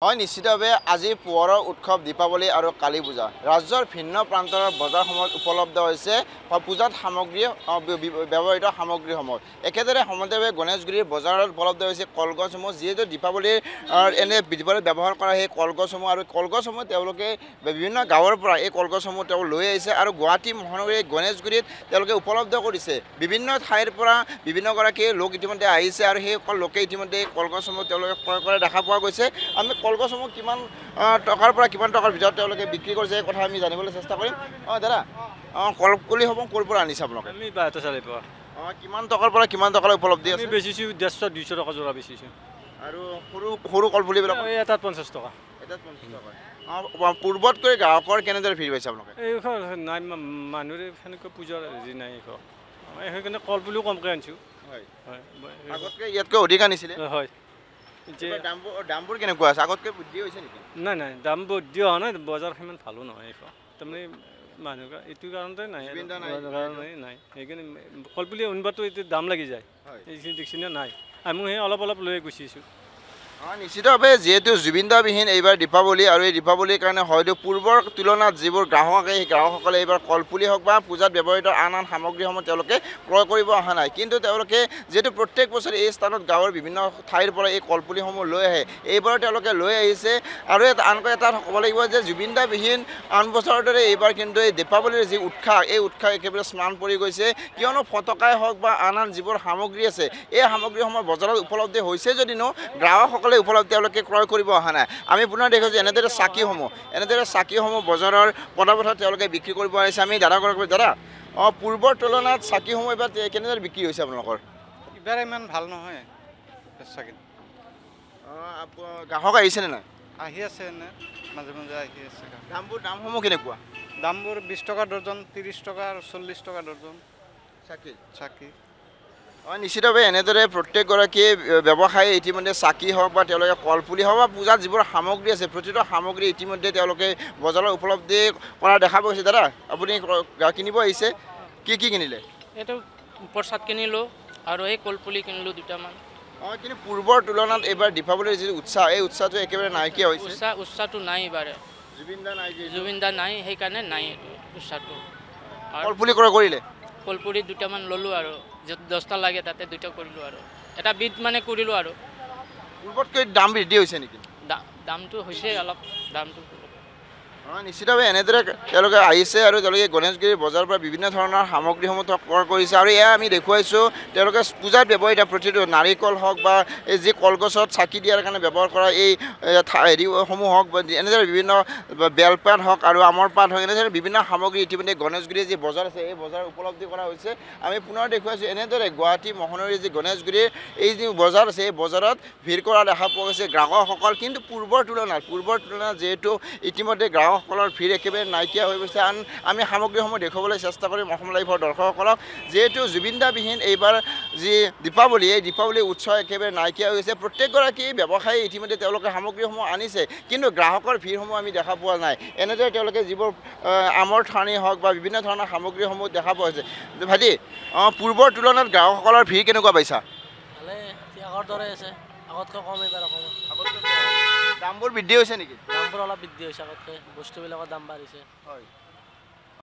হয় নিশ্চিতভাৱে আজি পোহৰৰ উৎসৱ দীপাৱলী আৰু কালী পূজা ৰাজ্যৰ ভিন্ন প্ৰান্তৰ বজাৰসমূহত উপলব্ধ হৈছে পূজাত সামগ্ৰী ব্যৱহৃত সামগ্ৰীসমূহ একেদৰে সমান্তৰালভাৱে গণেশগুৰিৰ বজাৰত উপলব্ধ হৈছে কলগছসমূহ যিহেতু দীপাৱলীৰ এনে দীপাৱলীত ব্যৱহাৰ কৰা সেই কলগছসমূহ আৰু কলগছসমূহ তেওঁলোকে বিভিন্ন গাঁৱৰ পৰা এই কলগছসমূহ তেওঁ লৈ আহিছে আৰু গুৱাহাটী মহানগৰীৰ গণেশগুৰিত তেওঁলোকে উপলব্ধ কৰিছে বিভিন্ন ঠাইৰ পৰা বিভিন্নগৰাকী লোক ইতিমধ্যে আহিছে আৰু সেইসকল লোকে ইতিমধ্যে এই কলগছসমূহ তেওঁলোকে ক্ৰয় কৰা দেখা পোৱা গৈছে আমি কলগছসমূহ কিমান টকাৰ পৰা কিমান টকাৰ ভিতৰত তেওঁলোকে বিক্ৰী কৰিছে এই কথা আমি জানিবলৈ চেষ্টা কৰিম দাদা কলপুলিসমূহ ক'ৰ পৰা আনিছে আপোনালোকে আমি বাৰটাচালিৰ পৰা কিমান টকাৰ পৰা কিমান টকাৰ উপলব্ধি আছে বেচিছোঁ 150-200 টকা যোৰা বেচিছোঁ আৰু সৰু সৰু কলপুলিবিলাক এটাত 50 টকা এটাত 50 টকা পূৰ্বতকৈ গ্ৰাহকৰ কেনেদৰে ভিৰ পাইছে আপোনালোকে এই নাই মানুহৰে সেনেকৈ পূজাৰ হেৰি নাই সেইকাৰণে কলপুলিও কমকৈ আনিছোঁ হয় হয় আগতকৈ ইয়াতকৈ অধিক আনিছিলে হয় দামবোৰ কেনেকুৱা আছে আগতকৈ বৃদ্ধি হৈছে নেকি নাই নাই দাম বৃদ্ধি হোৱা নাই বজাৰ সিমান ভালো নহয় তাৰমানে মানুহ এইটো কাৰণতে নাই নাই সেইকাৰণে কলপুলি অনুবাদটো এইটো দাম লাগি যায় এইখিনি দেখিছে নাই আমি সেই অলপ অলপ লৈ গুচিছোঁ নিশ্চিতভাৱে যিহেতু জুবিনদাবিহীন এইবাৰ দীপাৱলী আৰু এই দীপাৱলীৰ কাৰণে হয়তো পূৰ্বৰ তুলনাত যিবোৰ গ্ৰাহক সেই গ্ৰাহকসকলে এইবাৰ কলপুলি হওক বা পূজাত ব্যৱহৃত আন আন সামগ্ৰীসমূহ তেওঁলোকে ক্ৰয় কৰিব অহা নাই কিন্তু তেওঁলোকে যিহেতু প্ৰত্যেক বছৰে এই স্থানত গাঁৱৰ বিভিন্ন ঠাইৰ পৰা এই কলপুলিসমূহ লৈ আহে এইবাৰ তেওঁলোকে লৈ আহিছে আৰু আনকৈ এটা ক'ব লাগিব যে জুবিনদাবিহীন আন বছৰৰ দৰে এইবাৰ কিন্তু এই দীপাৱলীৰ যি উৎসাহ এই উৎসাহ একেবাৰে স্নান পৰি গৈছে কিয়নো ফটকাই হওক বা আন আন যিবোৰ সামগ্ৰী আছে এই সামগ্ৰীসমূহ বজাৰত উপলব্ধ হৈছে যদিও গ্ৰাহকসকলে উপলব্ধ তেওঁলোকে ক্ৰয় কৰিব অহা নাই আমি পুনৰ দেখিছোঁ এনেদৰে চাকিসমূহ বজাৰৰ পদপথত তেওঁলোকে বিক্ৰী কৰিব আহিছে আমি দাদাগৰাকী দাদা পূৰ্বৰ তুলনাত চাকিসমূহ এইবাৰ কেনেদৰে বিক্ৰী হৈছে আপোনালোকৰ এইবাৰ ইমান ভাল নহয় গ্ৰাহক আহিছেনে নাই আহি আছে এনে মাজে মাজে আহি আছে দামসমূহ কেনেকুৱা দামবোৰ 20 টকা ডৰ্জন 30 টকা আৰু 40 টকা ডৰ্জন চাকি নিশ্চিতভাৱে এনেদৰে প্ৰত্যেকগৰাকীয়ে ব্যৱসায়ী ইতিমধ্যে চাকি হওক বা তেওঁলোকে কলপুলি হওক বা পূজাত যিবোৰ সামগ্ৰী আছে প্ৰতিটো সামগ্ৰী ইতিমধ্যে তেওঁলোকে বজাৰত উপলব্ধি কৰা দেখা গৈছে দাদা আপুনি কিনিব আহিছে কি কিনিলে এইটো প্ৰসাদ কিনিলোঁ আৰু এই কলপুলি কিনিলোঁ দুটামান কিন্তু পূৰ্বৰ তুলনাত এইবাৰ দীপাৱলীৰ যি উৎসাহ এই উৎসাহটো একেবাৰে নাইকিয়া হৈছে উৎসাহটো নাই এইবাৰে জুবিনদা নাই সেইকাৰণে নাই এইটো উৎসাহটো কলপুলি ক্ৰয় কৰিলে কলপুলি দুটামান ল'লোঁ আৰু য'ত 10টা লাগে তাতে 2টা কৰিলোঁ আৰু এটা বিধ মানে কৰিলোঁ আৰু পূৰ্বতকৈ দাম বৃদ্ধি হৈছে নেকি দামটো হৈছে অলপ দামটো নিশ্চিতভাৱে এনেদৰে তেওঁলোকে আহিছে আৰু তেওঁলোকে গণেশগুৰিৰ বজাৰৰ পৰা বিভিন্ন ধৰণৰ সামগ্ৰীসমূহ ক্ৰয় কৰিছে আৰু এয়া আমি দেখুৱাইছোঁ তেওঁলোকে পূজাত ব্যৱহৃত প্ৰতিটো নাৰিকল হওক বা এই যি কলগছত চাকি দিয়াৰ কাৰণে ব্যৱহাৰ কৰা এই হেৰিসমূহ হওক বা এনেদৰে বিভিন্ন বেলপাত হওক আৰু আমৰ পাত হওক এনেদৰে বিভিন্ন সামগ্ৰী ইতিমধ্যে গণেশগুৰিৰ যি বজাৰ আছে এই বজাৰ উপলব্ধি কৰা হৈছে আমি পুনৰ দেখুৱাইছোঁ এনেদৰে গুৱাহাটী মহানগৰীৰ যি গণেশগুৰিৰ এই যি বজাৰ আছে এই বজাৰত ভিৰ কৰা দেখা পোৱা গৈছে গ্ৰাহকসকল কিন্তু পূৰ্বৰ তুলনাত যিহেতু ইতিমধ্যে গ্ৰাহকসকলৰ ভিৰ একেবাৰে নাইকিয়া হৈ গৈছে আন আমি সামগ্ৰীসমূহ দেখুৱাবলৈ চেষ্টা কৰিম অসম লাইভৰ দৰ্শকসকলক যিহেতু জুবিনদাবিহীন এইবাৰ যি দীপাৱলী এই দীপাৱলী উৎসৱ একেবাৰে নাইকিয়া হৈ গৈছে প্ৰত্যেকগৰাকী ব্যৱসায়ী ইতিমধ্যে তেওঁলোকে সামগ্ৰীসমূহ আনিছে কিন্তু গ্ৰাহকৰ ভিৰসমূহ আমি দেখা পোৱা নাই এনেদৰে তেওঁলোকে যিবোৰ আমৰ ঠানি হওক বা বিভিন্ন ধৰণৰ সামগ্ৰীসমূহ দেখা পোৱা হৈছে ভাইটি পূৰ্বৰ তুলনাত গ্ৰাহকসকলৰ ভিৰ কেনেকুৱা পাইছা আগৰ দৰে আছে আগতকৈ কম এইবাৰ দামবোৰ বৃদ্ধি হৈছে নেকি দামবোৰ অলপ বৃদ্ধি হৈছে আগতকৈ বস্তুবিলাকৰ দাম বাঢ়িছে হয়